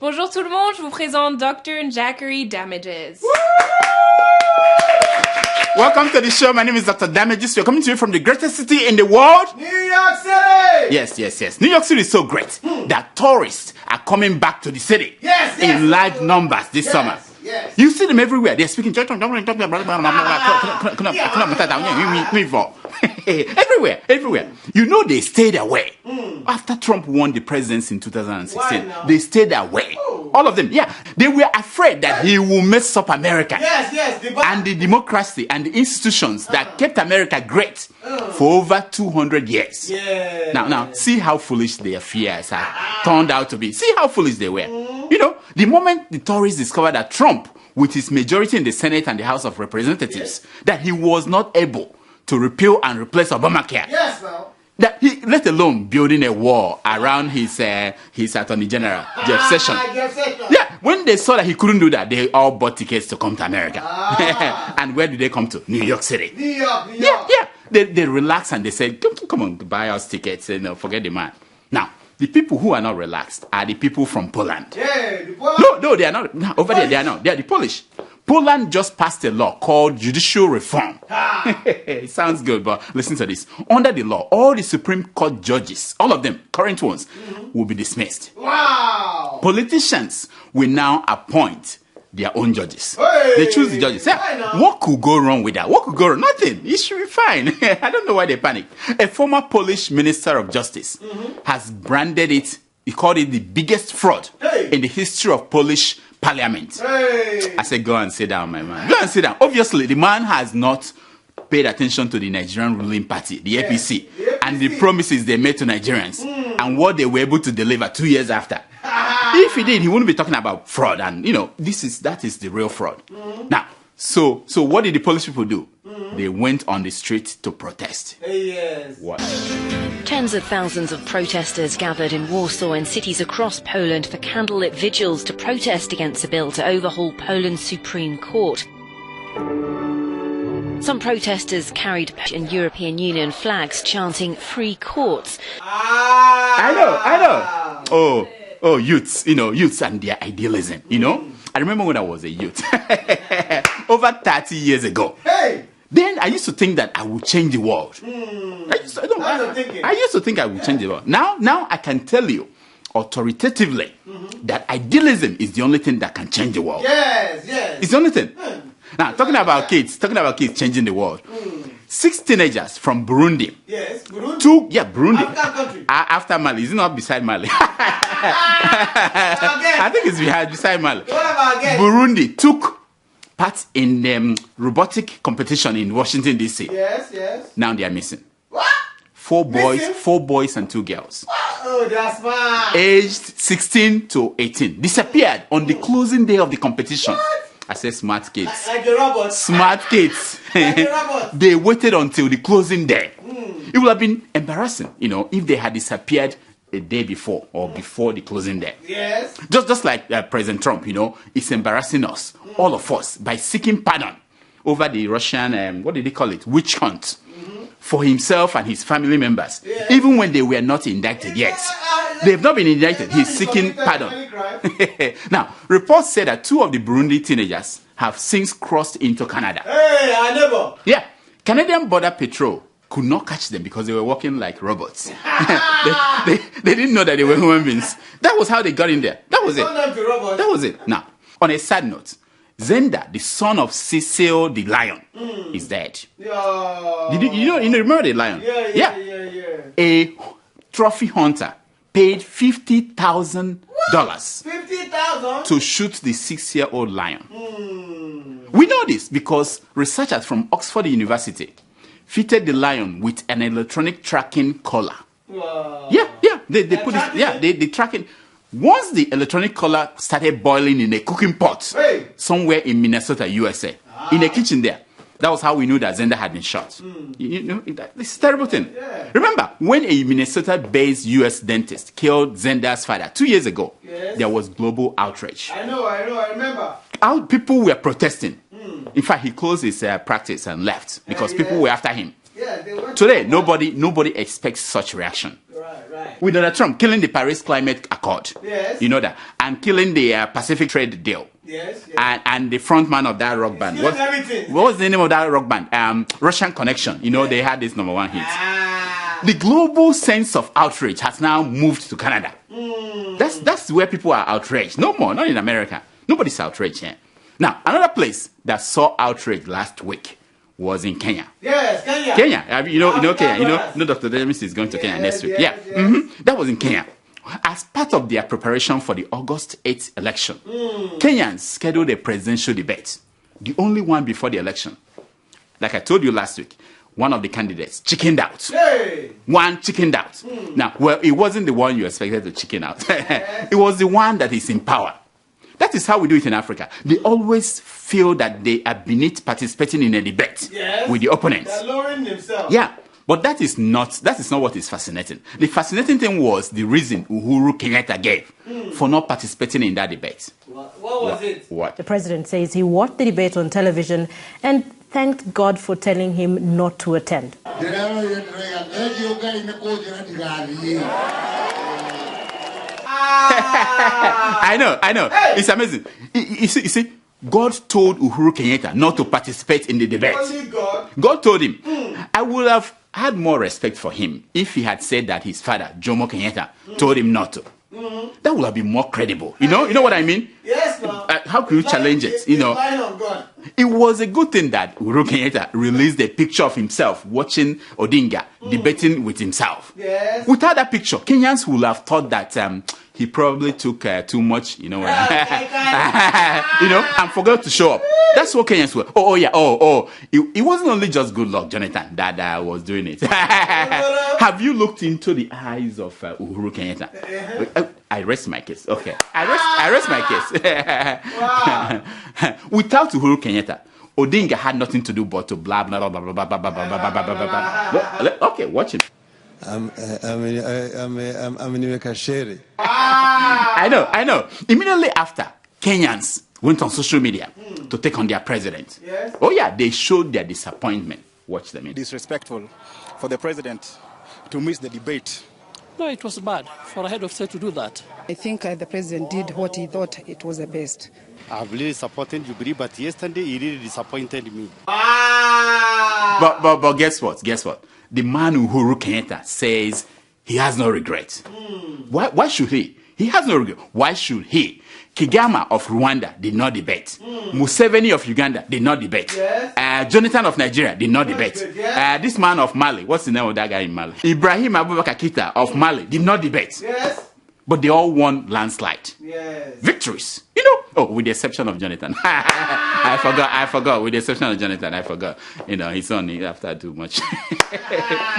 Bonjour tout le monde, je vous présente Dr. Jackery Damages. Welcome to the show. My name is Dr. Damages. We're coming to you from the greatest city in the world. New York City! Yes. New York City is so great that tourists are coming back to the city in large numbers this summer. Yes. You see them everywhere. They're speaking everywhere. You know they stayed away. After Trump won the presidency in 2016, they stayed away. All of them, they were afraid that he will mess up America. And the democracy and the institutions that kept America great for over 200 years. Now, see how foolish their fears have turned out to be. See how foolish they were. You know, the moment the Tories discovered that Trump, with his majority in the Senate and the House of Representatives, that he was not able to repeal and replace Obamacare. That he, let alone building a wall around his Attorney General, Jeff Sessions. When they saw that he couldn't do that, they all bought tickets to come to America. And where did they come to? New York City. New York. They relaxed and they said, come on, buy us tickets and forget the man. Now, the people who are not relaxed are the people from Poland. The Poland? No, they are not. No, over there, they are not. They are the Polish. Poland just passed a law called judicial reform. It sounds good, but listen to this. Under the law, all the Supreme Court judges, all of them, current ones, will be dismissed. Wow! Politicians will now appoint their own judges. Hey! They choose the judges. What could go wrong with that? What could go wrong? Nothing. It should be fine. I don't know why they panic. A former Polish Minister of Justice has branded it, he called it the biggest fraud in the history of Polish Parliament. I said, go and sit down, my man. Go and sit down. Obviously, the man has not paid attention to the Nigerian ruling party, the APC, and the promises they made to Nigerians and what they were able to deliver 2 years after. If he did, he wouldn't be talking about fraud. And, you know, that is the real fraud. Now, so what did the Polish people do? They went on the street to protest. What? Tens of thousands of protesters gathered in Warsaw and cities across Poland for candlelit vigils to protest against a bill to overhaul Poland's Supreme Court. Some protesters carried and European Union flags chanting "Free Courts." I know. Oh, youths and their idealism, you know. I remember when I was a youth, over 30 years ago. Then I used to think that I would change the world. I used to think I would change the world. Now I can tell you authoritatively that idealism is the only thing that can change the world. Yes. It's the only thing. Now, talking about kids changing the world. 6 teenagers from Burundi. Burundi? Burundi. African country. After Mali. Is it not beside Mali? I think it's beside Mali. What about again? Burundi took part in the robotic competition in Washington, D.C. Yes. Now they are missing. What? 4 boys and 2 girls. Oh, that's smart. Aged 16 to 18. Disappeared on the closing day of the competition. What? I said smart kids. Like the robots. Smart kids. Like the robots. They waited until the closing day. It would have been embarrassing, if they had disappeared a day before or before the closing day. Yes. Just like President Trump, it's embarrassing us, all of us, by seeking pardon over the Russian, what did they call it, witch hunt for himself and his family members, even when they were not indicted yet. They've not been indicted. He's seeking pardon. Now, reports say that 2 of the Burundi teenagers have since crossed into Canada. Hey, our neighbor. Yeah. Canadian Border Patrol could not catch them because they were walking like robots. they didn't know that they were human beings. That was how they got in there. That was it. That was it. Now, on a sad note, Zenda, the son of Cecil the lion, is dead. You remember the lion? Yeah. A trophy hunter paid $50,000 $50,000 to shoot the 6-year-old lion. We know this because researchers from Oxford University fitted the lion with an electronic tracking collar. They put it. They track it. Once the electronic collar started boiling in a cooking pot somewhere in Minnesota, USA, in a kitchen there. That was how we knew that Zenda had been shot. It's a terrible thing. Remember, when a Minnesota-based U.S. dentist killed Zenda's father 2 years ago, there was global outrage. I remember. People were protesting. In fact, he closed his practice and left because people were after him. Today, nobody expects such reaction. with Donald Trump killing the Paris Climate Accord. Yes. You know that. And killing the Pacific Trade Deal. Yes, yes. And the front man of that rock band. What was the name of that rock band? Russian Connection. You know, they had this #1 hit. The global sense of outrage has now moved to Canada. That's where people are outraged. No more, not in America. Nobody's outraged here. Now, another place that saw outrage last week was in Kenya. Yes, Kenya. Kenya. You know Kenya. You know Dr. Demis is going to Kenya next week. Yes. That was in Kenya. As part of their preparation for the August 8th election, Kenyans scheduled a presidential debate, the only one before the election. Like I told you last week, one of the candidates chickened out. Hey. One chickened out. Now, well, it wasn't the one you expected to chicken out. It was the one that is in power. That is how we do it in Africa. They always feel that they are beneath participating in a debate with the opponents. They're lowering themselves. Yeah. But that is not what is fascinating. The fascinating thing was the reason Uhuru Kenyatta gave for not participating in that debate. What was it? What? The president says he watched the debate on television and thanked God for telling him not to attend. I know. Hey. It's amazing. You see, God told Uhuru Kenyatta not to participate in the debate. Only God. God told him. I would have had more respect for him if he had said that his father, Jomo Kenyatta, told him not to. That would have been more credible. You know what I mean? Yes, ma'am. How could you challenge it? You know, On God. it was a good thing that Uhuru Kenyatta released a picture of himself watching Odinga debating with himself. Yes. Without that picture, Kenyans would have thought that he probably took too much, you know, and forgot to show up. That's what Kenyans were. It wasn't only just good luck, Jonathan, that was doing it. Have you looked into the eyes of Uhuru Kenyatta? I rest my case. Okay. I rest my case. Wow. Without Uhuru Kenyatta, Odinga had nothing to do but to blah, blah, blah, blah, blah, blah, blah, blah, blah, blah, blah, blah. Okay, watch it. Ah. I know. Immediately after, Kenyans went on social media to take on their president. Yes. Oh yeah, they showed their disappointment. Watch them. Disrespectful for the president to miss the debate. No, it was bad for a head of state to do that. I think the president did what he thought it was the best. I've really supported Jubilee, but yesterday he really disappointed me. But guess what? The man Uhuru Kenyatta says he has no regret. Why should he? He has no regret. Why should he? Kigama of Rwanda did not debate. Museveni of Uganda did not debate. Yes. Jonathan of Nigeria did not debate. Yes. This man of Mali, what's the name of that guy in Mali? Ibrahim Abubakar Keita of Mali did not debate. Yes. But they all won landslide. Yes. Victories. You know? Oh, with the exception of Jonathan. I forgot. With the exception of Jonathan, I forgot. You know, his son, after too much.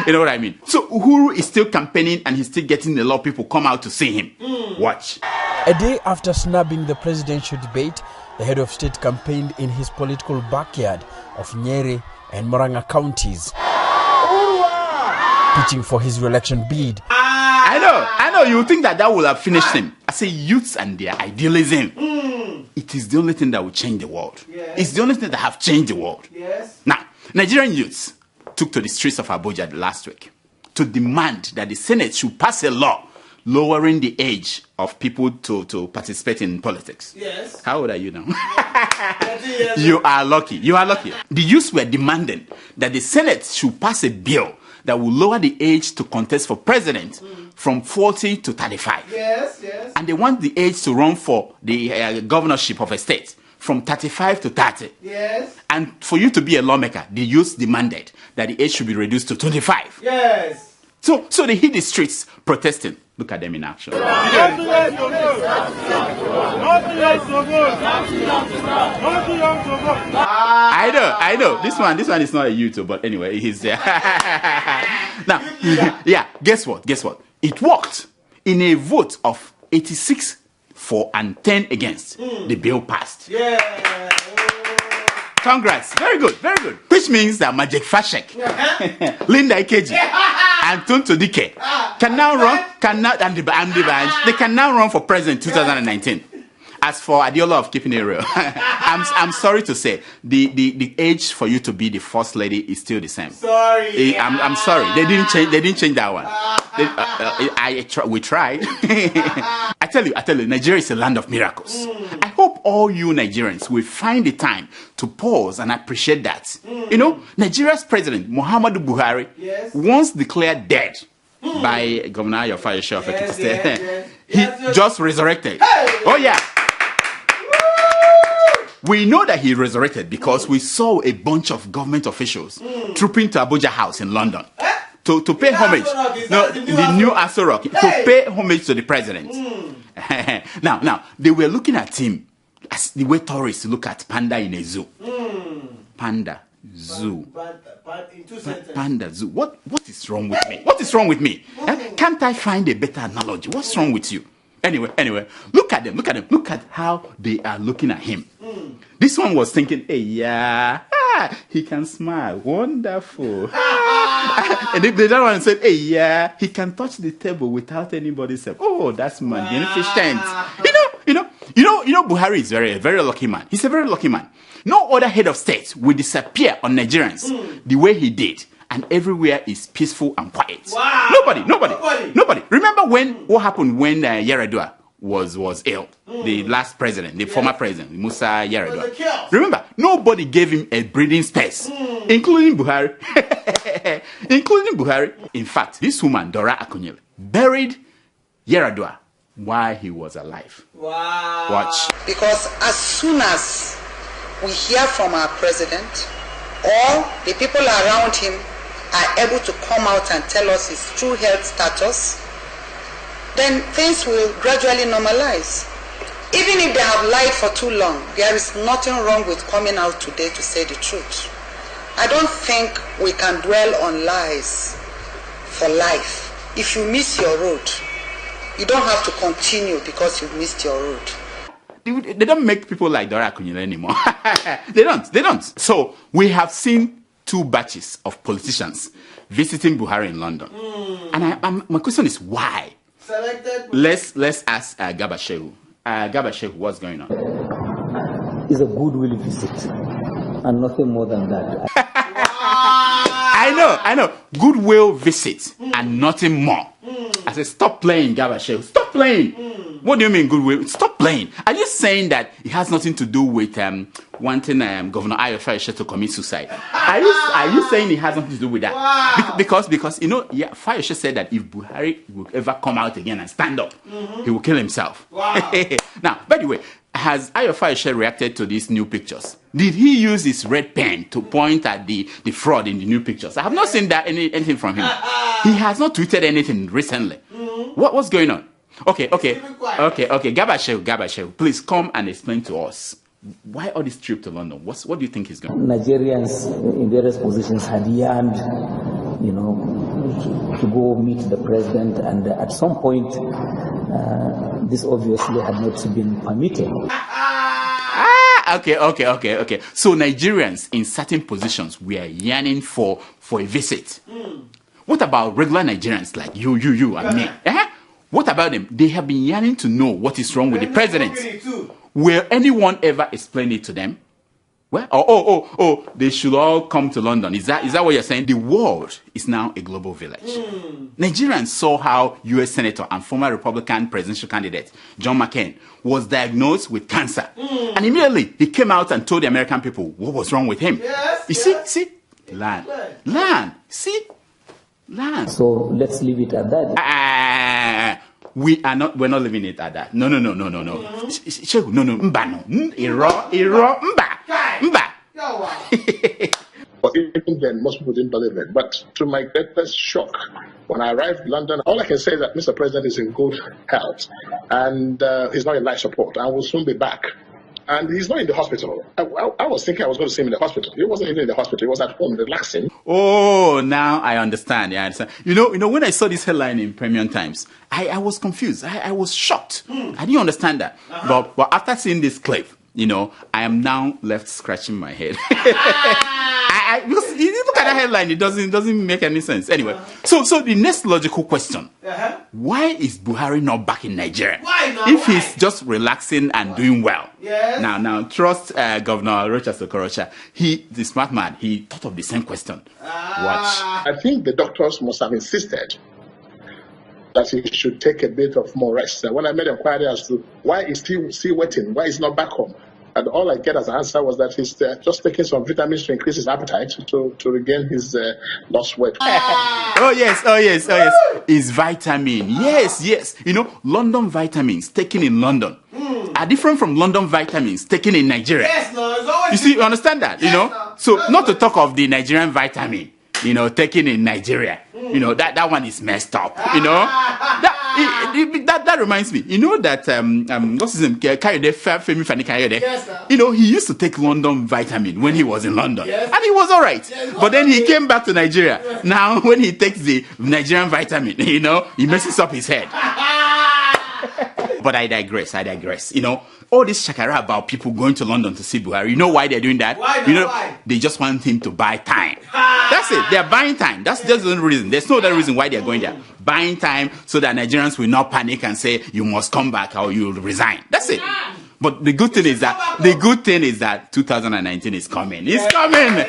You know what I mean? So Uhuru is still campaigning and he's still getting a lot of people come out to see him. Watch. A day after snubbing the presidential debate, the head of state campaigned in his political backyard of Nyeri and Murang'a counties, pitching for his re-election bid. I know. You think that would have finished him. I say youths and their idealism. It is the only thing that will change the world. Yes. It's the only thing that have changed the world. Yes. Now, Nigerian youths took to the streets of Abuja last week to demand that the Senate should pass a law lowering the age of people to participate in politics. Yes. How old are you now? You are lucky. The youths were demanding that the Senate should pass a bill that will lower the age to contest for president from 40 to 35. Yes. And they want the age to run for the governorship of a state from 35 to 30. Yes. And for you to be a lawmaker, the youth demanded that the age should be reduced to 25. Yes. So they hit the streets protesting. Look at them in action. I know. This one is not a YouTube, but anyway, he's there. Now, yeah, guess what? It worked. In a vote of 86 for and 10 against, the bill passed. Yeah. Congrats. Very good. Which means that Magic Fashek, Linda Ikeji, and Tonto Dike can now run, they can now run for president 2019. As for Adeola of keeping it real, I'm sorry to say, the age for you to be the first lady is still the same. Sorry. I'm sorry. They didn't change that one. We tried. I tell you, Nigeria is a land of miracles. I hope all you Nigerians will find the time to pause and appreciate that. You know, Nigeria's president, Muhammadu Buhari, once declared dead by Governor Adeola of Ekiti State, he just resurrected. Hey! Oh, yeah. We know that he resurrected because we saw a bunch of government officials trooping to Abuja House in London to pay homage. No, the new Aso Rock, to pay homage to the president. Now, they were looking at him as the way tourists look at panda in a zoo. Panda zoo. Panda zoo. What is wrong with me? What is wrong with me? Can't I find a better analogy? What's wrong with you? Anyway, look at them. Look at how they are looking at him. This one was thinking, hey, yeah, he can smile. Wonderful. And the other one said, hey, yeah, he can touch the table without anybody saying, oh, that's magnificent. You know, Buhari is a very lucky man. He's a very lucky man. No other head of state will disappear on Nigerians the way he did. And everywhere is peaceful and quiet. Wow. Nobody. Remember what happened when Yaradua was ill? The last president, the former president, Musa Yaradua. Remember, nobody gave him a breathing space, including Buhari. In fact, this woman, Dora Akunyele, buried Yaradua while he was alive. Wow. Watch. Because as soon as we hear from our president or the people around him are able to come out and tell us his true health status, then things will gradually normalize. Even if they have lied for too long, there is nothing wrong with coming out today to say the truth. I don't think we can dwell on lies for life. If you miss your road, you don't have to continue because you missed your road. They don't make people like Dora Akunyele anymore. They don't. So we have seen two batches of politicians visiting Buhari in London. And my question is why? Let's ask Garba Shehu. Garba Shehu, what's going on? It's a goodwill visit and nothing more than that. I know. Goodwill visit and nothing more. I said, stop playing, Garba Shehu. Stop playing. What do you mean goodwill? Stop playing. Are you saying that it has nothing to do with wanting Governor Adeola to commit suicide? Are you saying it has nothing to do with that? Wow. Because Fayose said that if Buhari will ever come out again and stand up, he will kill himself. Wow. Now, by the way, has Adeola reacted to these new pictures? Did he use his red pen to point at the fraud in the new pictures? I have not seen that anything from him. He has not tweeted anything recently. What's going on? Okay. Garba Shehu, please come and explain to us why all this trip to London. What do you think is going on? Nigerians in various positions had yearned, to go meet the president, and at some point, this obviously had not been permitted. Okay. So Nigerians in certain positions were yearning for a visit. What about regular Nigerians like you and me? What about them? They have been yearning to know what is wrong with the president. Will anyone ever explain it to them? Well, they should all come to London. Is that what you're saying? The world is now a global village. Nigerians saw how U.S. Senator and former Republican presidential candidate John McCain was diagnosed with cancer. And immediately he came out and told the American people what was wrong with him. See? Land. So let's leave it at that. We're not leaving it at that. No. Shehu, no. Mba no. Iro, mba. But even then, most people didn't believe it. But to my greatest shock, when I arrived in London, all I can say is that Mr. President is in good health, and he's not in life support. I will soon be back. And he's not in the hospital. I was thinking I was going to see him in the hospital. He wasn't even in the hospital. He was at home relaxing. Oh, now I understand. Yeah, I understand. You know, when I saw this headline in Premium Times, I was confused. I was shocked. I didn't understand that. But after seeing this clip, I am now left scratching my head. Because you look at that headline, it doesn't make any sense. Anyway, so the next logical question: why is Buhari not back in Nigeria? If he's just relaxing and doing well? Yes. Now, trust Governor Rochas Okorocha. The smart man, he thought of the same question. Watch. I think the doctors must have insisted that he should take a bit of more rest. And when I made inquiry as to why is he still waiting, why is he not back home, and all I get as an answer was that he's just taking some vitamins to increase his appetite to regain his lost weight. Oh yes. It's vitamin. Yes. You know, London vitamins taken in London are different from London vitamins taken in Nigeria. Yes, no, it's always you see, you understand that? You know, no. So not to talk of the Nigerian vitamin, you know, taken in Nigeria. You know, that one is messed up. You know, that reminds me. You know that what's his name? Kayode, Femi Fani Kayode. Yes, sir. You know, he used to take London vitamin when he was in London, yes. and he was all right. Yes, but then he came back to Nigeria. Now, when he takes the Nigerian vitamin, you know, he messes up his head. But I digress. You know, all this shakara about people going to London to see Buhari, you know why they're doing that? Why? You know, Why? they just want him to buy time. That's it. They're buying time. That's just the only reason. There's no other reason why they're going there. Buying time so that Nigerians will not panic and say, you must come back or you'll resign. That's it. But the good thing is that 2019 is coming. It's coming.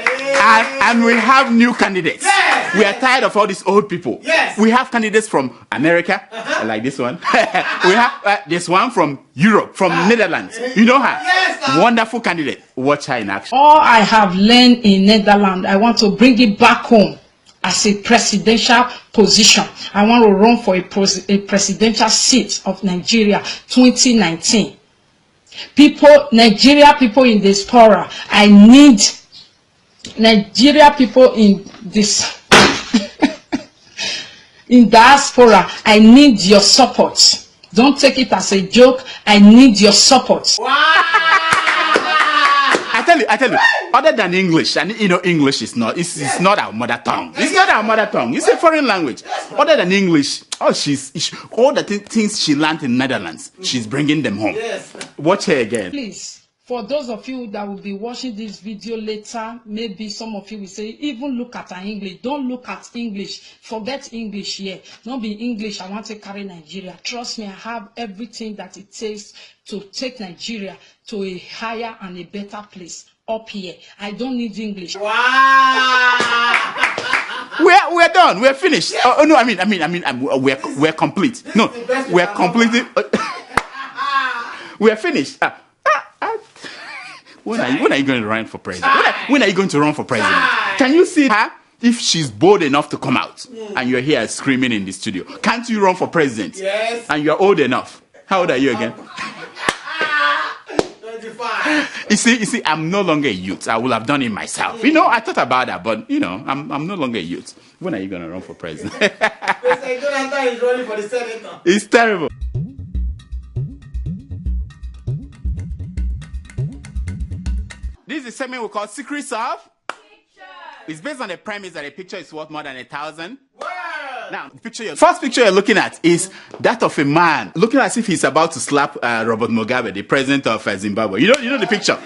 And we have new candidates. Yes. We are tired of all these old people. Yes. We have candidates from America, like this one. We have this one from Europe, from Netherlands. You know her? Yes, wonderful candidate. Watch her in action. All I have learned in Netherlands, I want to bring it back home as a presidential position. I want to run for a presidential seat of Nigeria 2019. Nigeria people in diaspora, I need Nigeria people in this in diaspora, I need your support. Don't take it as a joke. I need your support. I tell you, other than English, and you know, English is not, it's not our mother tongue. It's not our mother tongue. It's a foreign language. Other than English, all the things she learned in Netherlands, she's bringing them home. Yes. Watch her again. Please, for those of you that will be watching this video later, maybe some of you will say, even look at her English. Don't look at English. Forget English here. Don't be English. I want to carry Nigeria. Trust me, I have everything that it takes to take Nigeria to a higher and a better place up here. I don't need English. Wow. We're done. We're finished. Oh no, I mean, we're complete. No, we're completely. We're finished. When are you going to run for president? When are you going to run for president? Can you see her? If she's bold enough to come out, and you're here screaming in the studio, can't you run for president? Yes. And you're old enough. How old are you again? 25. You see, I'm no longer a youth. I will have done it myself. You know, I thought about that, but you know, I'm no longer a youth. When are you going to run for president? President Jonathan is running for the Senate now. It's terrible. This is a segment we call Secrets of Pictures. It's based on the premise that a picture is worth more than 1,000. Now, the first picture you're looking at is that of a man looking as if he's about to slap Robert Mugabe, the president of Zimbabwe. You know the picture.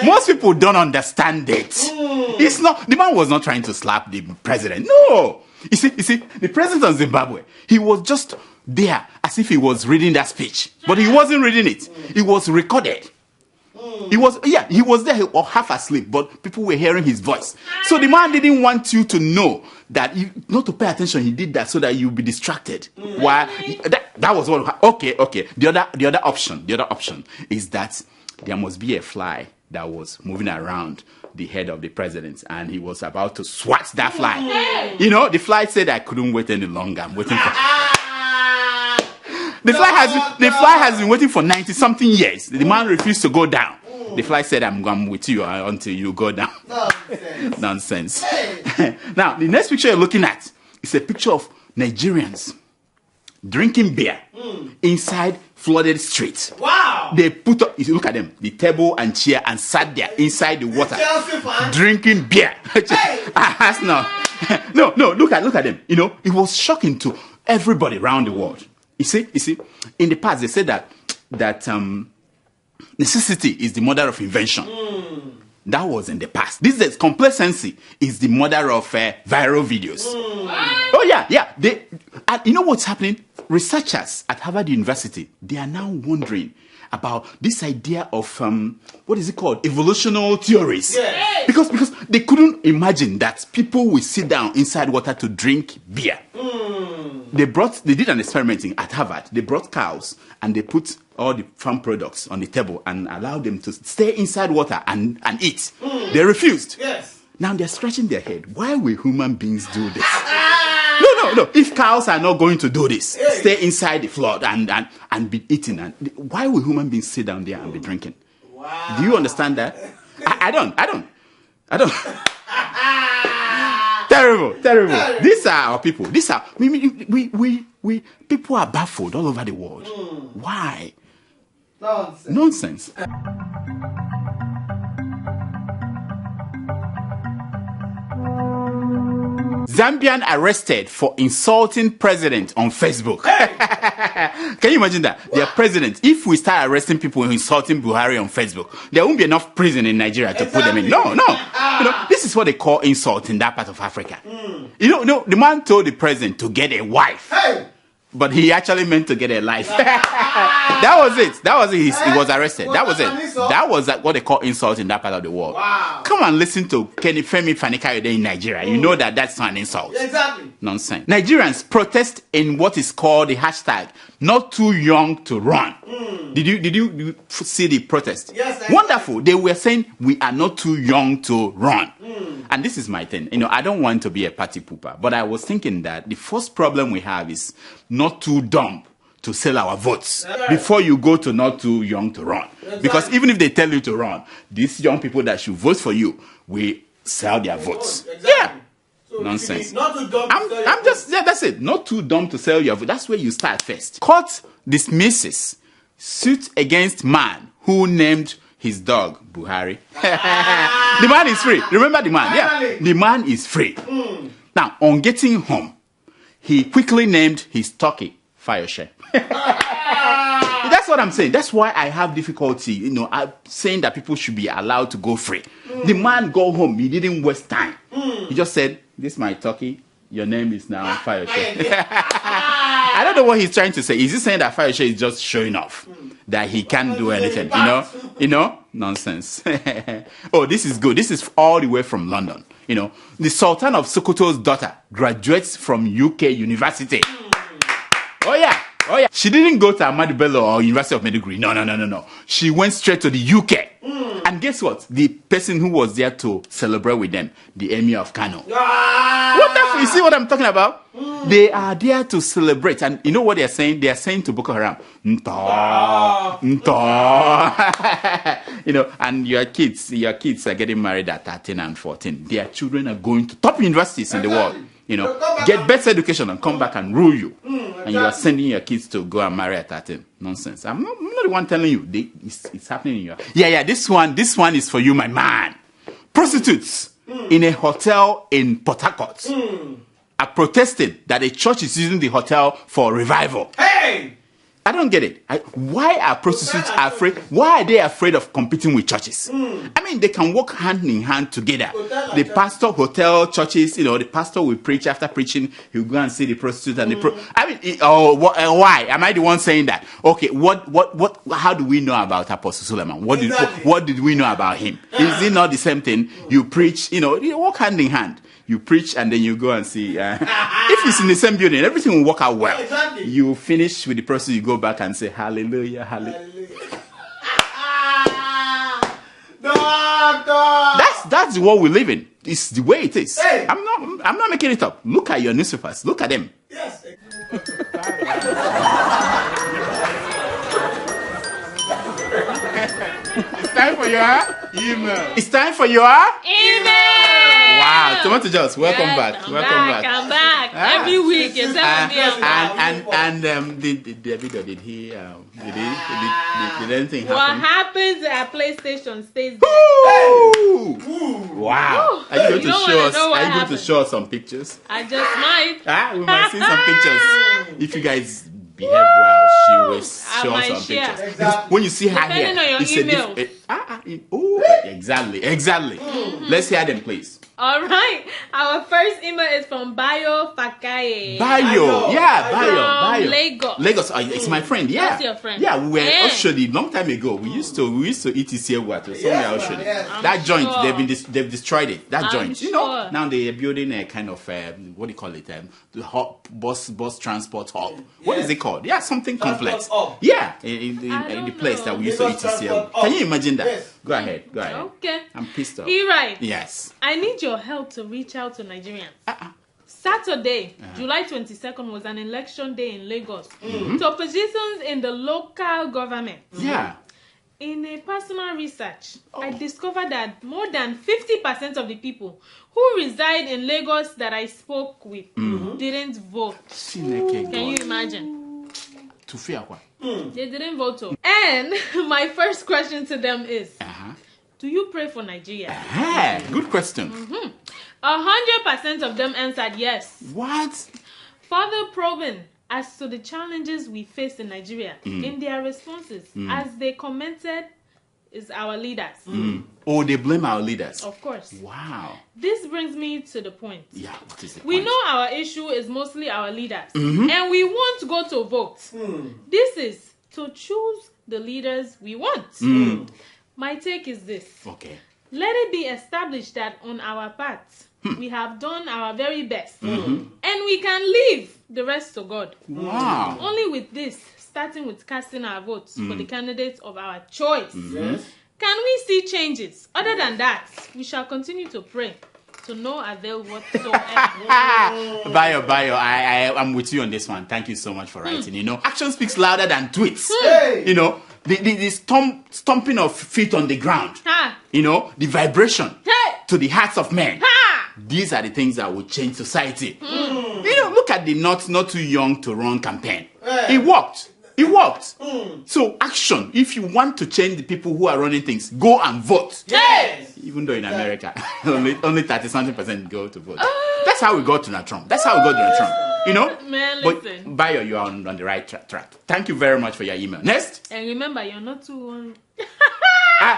Most people don't understand it. It's not. The man was not trying to slap the president. No. You see, the president of Zimbabwe, he was just there as if he was reading that speech, but he wasn't reading it. It was recorded. He was there or half asleep, but people were hearing his voice. So the man didn't want you to know that, not to pay attention. He did that so that you'll be distracted. Why? That was what. Okay. The other option is that there must be a fly that was moving around the head of the president, and he was about to swat that fly. You know, the fly said, "I couldn't wait any longer. I'm waiting for." The fly has been waiting for 90-something years. The man refused to go down. The fly said, I'm with you until you go down. Nonsense. Now, the next picture you're looking at is a picture of Nigerians drinking beer inside flooded streets. Wow! They put up, if you look at them, the table and chair, and sat there inside the water drinking beer. No, look at them. You know, it was shocking to everybody around the world. You see, in the past they said that necessity is the mother of invention. That was in the past. These days, complacency is the mother of viral videos. Oh yeah. You know what's happening? Researchers at Harvard University, they are now wondering about this idea of what is it called? Evolutional theories. Yes. Because they couldn't imagine that people will sit down inside water to drink beer. They did an experiment at Harvard. They brought cows and they put all the farm products on the table and allowed them to stay inside water and eat. They refused. Yes. Now they're scratching their head. Why will human beings do this? No. If cows are not going to do this, stay inside the flood and be eaten, why will human beings sit down there and be drinking? Wow. Do you understand that? I don't. Terrible. These are our people. These are we people are baffled all over the world. Why? Nonsense. Zambian arrested for insulting president on Facebook. Can you imagine that? Their president, if we start arresting people insulting Buhari on Facebook, there won't be enough prison in Nigeria to put them in. No. This is what they call insult in that part of Africa. The man told the president to get a wife. But he actually meant to get a life. That was it. He was arrested. That was it. That was what they call insult in that part of the world. Wow. Come and listen to Kenny Femi Fanikayode in Nigeria. You know that's not an insult. Exactly. Nonsense. Nigerians protest in what is called the hashtag not too young to run. Did you see the protest? Yes. Wonderful. They were saying we are not too young to run. And this is my thing. I don't want to be a party pooper, but I was thinking that the first problem we have is not too dumb to sell our votes before you go to not too young to run. Exactly. Because even if they tell you to run, these young people that should vote for you will sell their votes. Exactly. Yeah. So nonsense. Not too dumb that's it. Not too dumb to sell your vote. That's where you start first. Court dismisses suit against man who named his dog Buhari. The man is free. Remember the man? Yeah. The man is free. Now, on getting home, he quickly named his turkey Fayose. That's what I'm saying. That's why I have difficulty, saying that people should be allowed to go free. The man go home. He didn't waste time. He just said, "This is my turkey. Your name is now Fayose." I don't know what he's trying to say. Is he saying that Fayose is just showing off? That he can't do anything, Nonsense. Oh, this is good. This is all the way from London. The Sultan of Sokoto's daughter graduates from UK University. Oh yeah. She didn't go to Ahmadu Bello or University of Maiduguri. No. She went straight to the UK. And guess what? The person who was there to celebrate with them, the Emir of Kano. Wonderful. You see what I'm talking about? They are there to celebrate. And you know what they're saying? They are saying to Boko Haram, Nto. And your kids are getting married at 13 and 14. Their children are going to top universities in the world. Get better education and come back and rule you. And you are sending your kids to go and marry at 13. Nonsense. I'm not the one telling you. It's happening in your... Yeah, this one is for you, my man. Prostitutes in a hotel in Port Harcourt are protesting that a church is using the hotel for revival. Hey! I don't get it. Why are prostitutes afraid? Why are they afraid of competing with churches? I mean, they can work hand in hand together. The pastor, hotel, churches, the pastor will preach. After preaching, he'll go and see the prostitute and why? Am I the one saying that? Okay, how do we know about Apostle Suleiman? What did we know about him? Is it not the same thing? You preach, you work hand in hand. You preach and then you go and see. If it's in the same building, everything will work out well. Exactly. You finish with the person, you go back and say, hallelujah, hallelujah. Doctor! That's what we live in. It's the way it is. Hey. I'm not making it up. Look at your newspapers. Look at them. Yes. It's time for your email. It's time for your email. Wow, Tomato Jones, welcome back. I'm back. Every week, except for me. And Davido, did anything happen? What happens at PlayStation stays there. Wow. Are you going to show us some pictures? I just might. We might see some pictures. If you guys behave well, she will show us some pictures. Exactly. When you see her here, it's a different. Exactly. Let's hear them, please. All right. Our first email is from Bayo Fakaye. Bayo. From Lagos. Lagos. It's my friend. Yeah. That's your friend. Yeah, we were actually long time ago. We used to eat Isia water. Somewhere that joint, they've destroyed it. That joint. You know, now they are building a kind of what do you call it? The hub bus transport hub. What is it called? Yeah, something complex. Yeah, in the place that we used to eat Isia. Can you imagine that? Yes. Go ahead. Okay. I'm pissed off. He writes. Yes. I need your help to reach out to Nigerians. Saturday, July 22nd was an election day in Lagos. To positions in the local government. Yeah. In a personal research, I discovered that more than 50% of the people who reside in Lagos that I spoke with didn't vote. Can you imagine? They didn't vote. And my first question to them is, do you pray for Nigeria? Good question. 100% of them answered yes. What? Further probing as to the challenges we face in Nigeria, in their responses, as they commented, is our leaders. Oh, they blame our leaders. Of course. Wow. This brings me to the point. Yeah, what is it? We know our issue is mostly our leaders, and we won't go to vote. This is to choose the leaders we want. My take is this. Okay. Let it be established that on our part, we have done our very best, and we can leave the rest to God. Wow. Only with this, starting with casting our votes for the candidates of our choice, can we see changes. Other than that, we shall continue to pray to no avail whatsoever. Bayo, I'm with you on this one. Thank you so much for writing. You know, action speaks louder than tweets. You know, the stomping of feet on the ground. You know, the vibration to the hearts of men. These are the things that will change society. You know, look at the not too young to run campaign. It worked. So action. If you want to change the people who are running things, go and vote. Yes. Even though in America, only 30-something% go to vote. That's how we got to Trump. You know? Man, but listen. Bayo, you are on the right track. Thank you very much for your email. Next. And remember, you're not too young. No.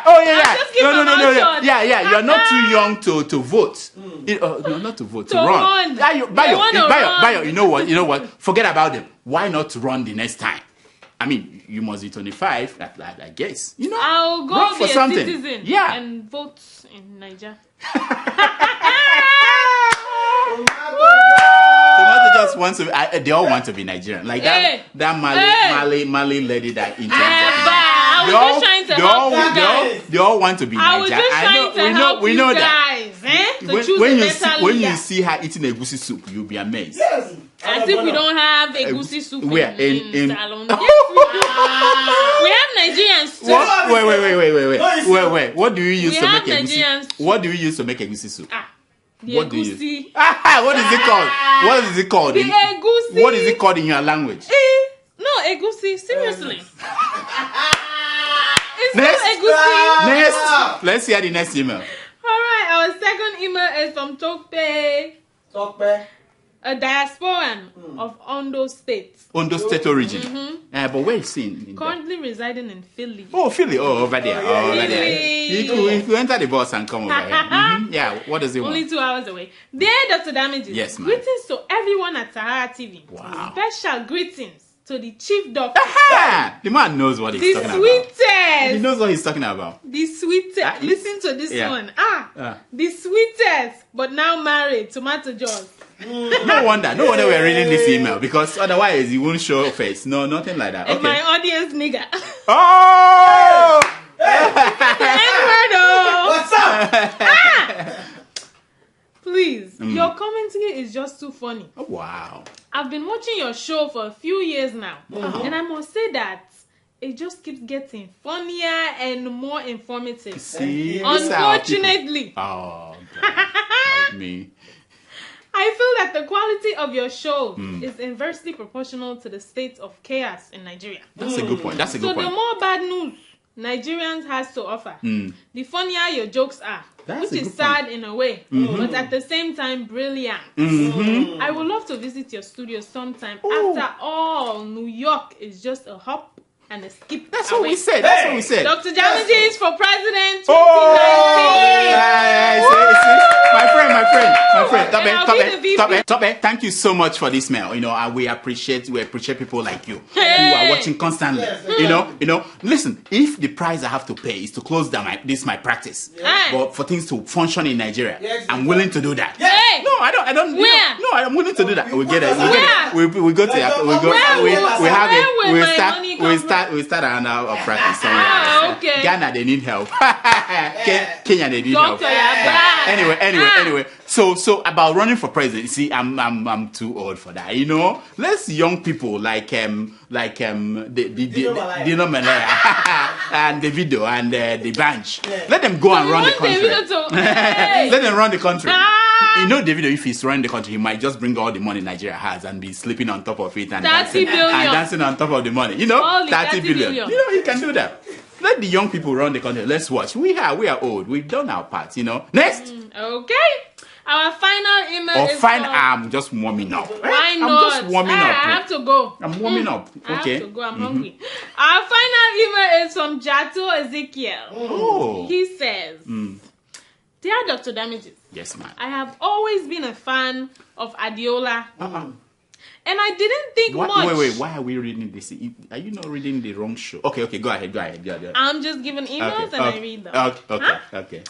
Yeah. You're not too young to vote. No, not to vote. To run. Bayo, you know what? Forget about them. Why not run the next time? I mean, you must be 25, I guess. You know, I'll go run be for something. Citizen and vote in Nigeria. Tomato just wants to. They all want to be Nigerian, like that Mali lady that I was just trying to help you guys. They all want to be Nigerian. I was just trying to help you guys. When you see her eating egusi soup, you'll be amazed. Yes. As if we don't have egusi soup in Salon. Yes, we have Nigerians too. Wait. What do you use to make egusi? What do you use to make egusi soup? What egusi. What is it called? What is it called? The egusi. What is it called in your language? No, egusi. Seriously. It's Next. not egusi. Next. Let's hear the next email. All right, our second email is from Tokpe, a diasporan of Ondo State. Ondo State origin. But where is he? Currently residing in Philly. Oh, Philly. Oh, over there. If you enter the bus and come over here. Yeah, what does he want? Only 2 hours away. Dear Dr. Damages, yes, ma'am. Greetings to everyone at Sahara TV. Wow. Special greetings to the chief doctor. The man knows what he's talking about. He knows what he's talking about. The sweetest. Listen to this one. The sweetest, but now married, Tomato Jaws. No wonder we're reading this email, because otherwise he won't show face. No, nothing like that. And my audience nigga. Oh! What's up? Please, your commentary is just too funny. Oh, wow. I've been watching your show for a few years now, and I must say that it just keeps getting funnier and more informative. See? Unfortunately. Oh, God. Help me. I feel that the quality of your show is inversely proportional to the state of chaos in Nigeria. That's a good point. So the more bad news Nigerians has to offer, the funnier your jokes are. Which is sad in a way, but at the same time brilliant. I would love to visit your studio sometime. After all, New York is just a hop and a skip. That's what we said. Dr. Damages for president 2019. Tope, thank you so much for this mail. You know, and we appreciate people like you who are watching constantly. You know. Listen, if the price I have to pay is to close down this my practice, but for things to function in Nigeria, I'm willing to do that. No, I don't. Where? No, I'm willing to do that. We get it. We go to we start our practice somewhere. Okay. Ghana, they need help. Kenya, they need help. Anyway. So about running for president, you see, I'm too old for that. You know, let's young people like Dino Malaya and Davido and the Banch. Let them go and run the country. Let them run the country. You know, Davido, if he's running the country, he might just bring all the money Nigeria has and be sleeping on top of it and dancing on top of the money. You know, 30 billion. You know, he can do that. Let the young people run the country. Let's watch. We are old. We've done our part. You know. Next. Okay. Our final email is I'm just warming up. Why not? I'm just warming up. I have to go. I'm warming up. Okay. I have to go. I'm hungry. Our final email is from Jato Ezekiel. Oh. He says, Dear Dr. Damages. Yes, ma'am. I have always been a fan of Adeola. And I didn't think much. Wait. Why are we reading this? Are you not reading the wrong show? Okay. Go ahead. I'm just giving emails and I read them. Okay.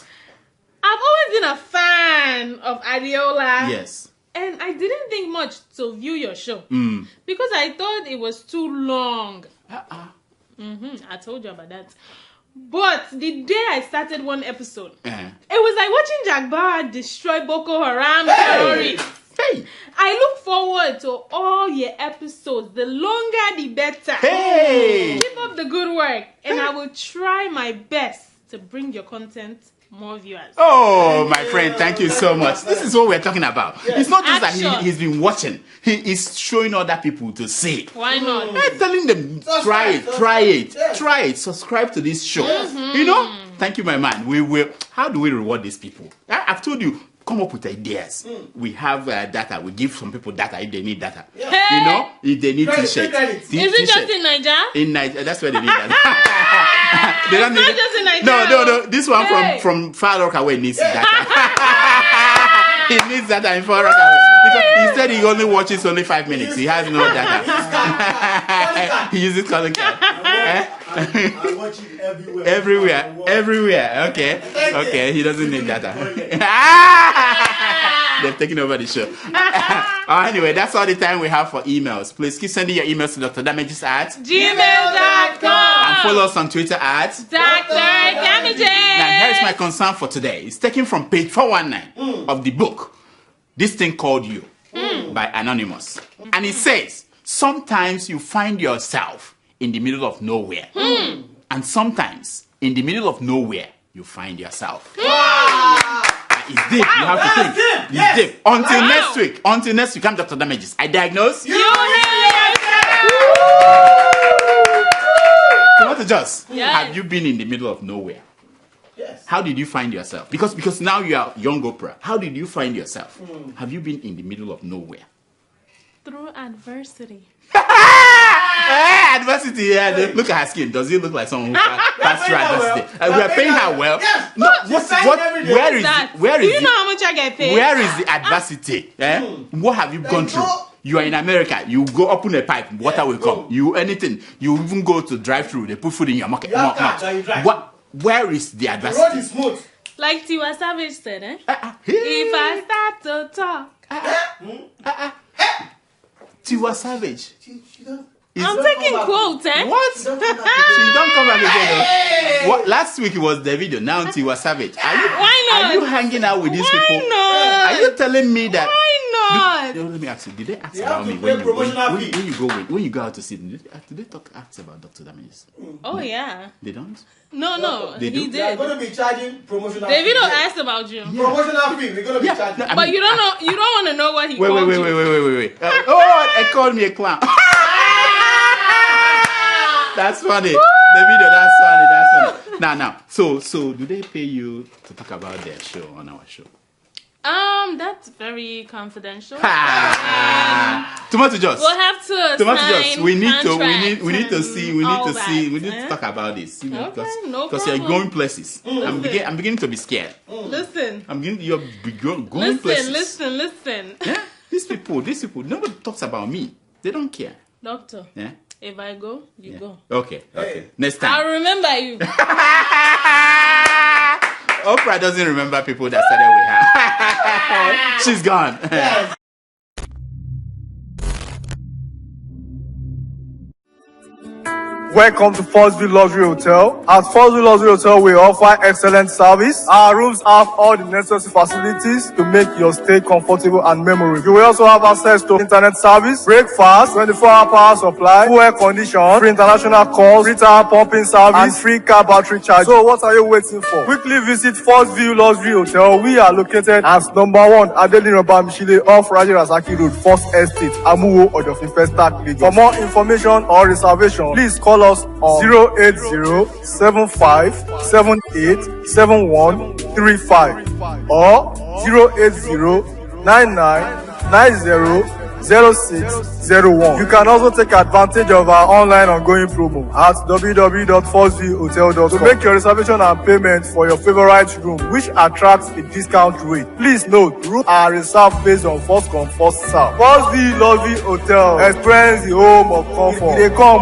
I've always been a fan of Adeola. Yes. And I didn't think much to view your show. Because I thought it was too long. I told you about that. But the day I started one episode, it was like watching Jack Bauer destroy Boko Haram terrorists. I look forward to all your episodes. The longer, the better. Keep up the good work. And I will try my best to bring your content more viewers. Oh, my friend, thank you so much. This is what we're talking about. It's not just that he's been watching. He is showing other people to see. Why not? I'm telling them, try it. Subscribe to this show. You know? Thank you, my man. We will. How do we reward these people? I've told you, come up with ideas. We have data. We give some people data if they need data. You know? If they need t-shirts. Is it just in Nigeria? In Nigeria, that's where they need that. They don't not need just in Nigeria. No. This one from Far Rockaway needs data. He needs data in Far Rockaway. Because he said he only watches only 5 minutes. He has no data. He uses calling card. I watch it everywhere. Everywhere. Okay. He doesn't need data. They've taken over the show. Anyway, that's all the time we have for emails. Please keep sending your emails to drdamages@gmail.com and follow us on Twitter at Dr. Damages. Now, here is my concern for today. It's taken from page 419 of the book, This Thing Called You, by Anonymous. And it says, sometimes you find yourself in the middle of nowhere. And sometimes, in the middle of nowhere, you find yourself. It's deep. You have to think. It's deep. Until next week, I'm Dr. Damages. I diagnose. You hear yourself. Have you been in the middle of nowhere? Yes. How did you find yourself? Because now you are young Oprah. How did you find yourself? Have you been in the middle of nowhere? Through adversity. Adversity, yeah. Look at her skin. Does it look like someone who passed through adversity? We are paying her well. Yes. No, where is Do you know how much I get paid? Where is the adversity? What have you gone through? You are in America. You go open a pipe, water will come. You anything. You even go to drive-through. They put food in your market. Where is the adversity? The road is smooth. Like Tiwa Savage said, if I start to talk. Tiwa Savage. I'm taking quotes, What? She don't come back again. What? Last week it was the video. Now Tiwa Savage. Why not? Are you hanging out with these people? Why not? Are you telling me that? Why not? Let me ask you. Did they ask about me when you go out to see them? Did they ask about Dr. Damages? Oh yeah. They don't. No. They he do? did. They're going to be charging promotional fee. Davido asked about you. Promotional fee. We're going to be charging. But you don't know. You don't want to know what he called you. Wait. It called me a clown. That's funny. Davido, that's funny. Now. So do they pay you to talk about their show on our show? That's very confidential. Tomato Juice. We'll have to Tomato Juice. sign We need to talk about this. Okay, no problem. Because you're going places. I'm beginning to be scared. Listen. You're going places. Listen. Yeah? These people, nobody talks about me. They don't care. Doctor. Yeah? If I go, you go. Okay. Next time. I'll remember you. Oprah doesn't remember people that started with her. She's gone. Yes. Welcome to Forsville Luxury Hotel. At Forsville Luxury Hotel, we offer excellent service. Our rooms have all the necessary facilities to make your stay comfortable and memorable. You will also have access to internet service, breakfast, 24-hour power supply, full air condition, free international calls, free tire pumping service, and free car battery charge. So what are you waiting for? Quickly visit Forsville Luxury Hotel. We are located at number 1 Adeola Mishile off Raji Rasaki Road, First Estate, Amuwo, Odofin Festac, Lagos. For more information or reservation, please call us on 080-7578-7135 or 080-9990-0601. You can also take advantage of our online ongoing promo at www.forsvillehotel.com to make your reservation and payment for your favorite room, which attracts a discount rate. Please note, rooms are reserved based on first come, first serve. Forsville Luxury Hotel. Experience the home of comfort. They come.